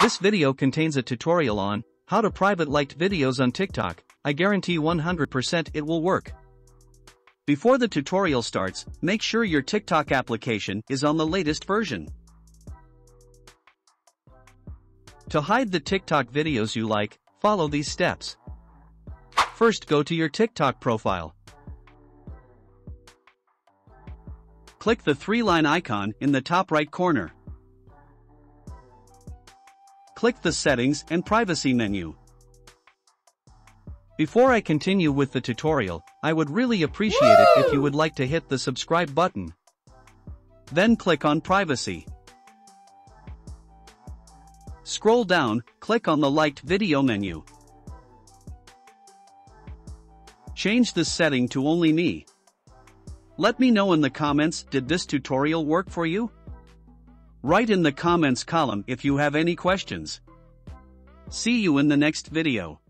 This video contains a tutorial on how to private liked videos on TikTok. I guarantee 100% it will work. Before the tutorial starts, make sure your TikTok application is on the latest version. To hide the TikTok videos you like, follow these steps. First, go to your TikTok profile. Click the three-line icon in the top right corner. Click the Settings and Privacy menu. Before I continue with the tutorial, I would really appreciate it if you would like to hit the subscribe button. Then click on Privacy. Scroll down, click on the Liked Video menu. Change the setting to Only Me. Let me know in the comments, did this tutorial work for you? Write in the comments column if you have any questions. See you in the next video.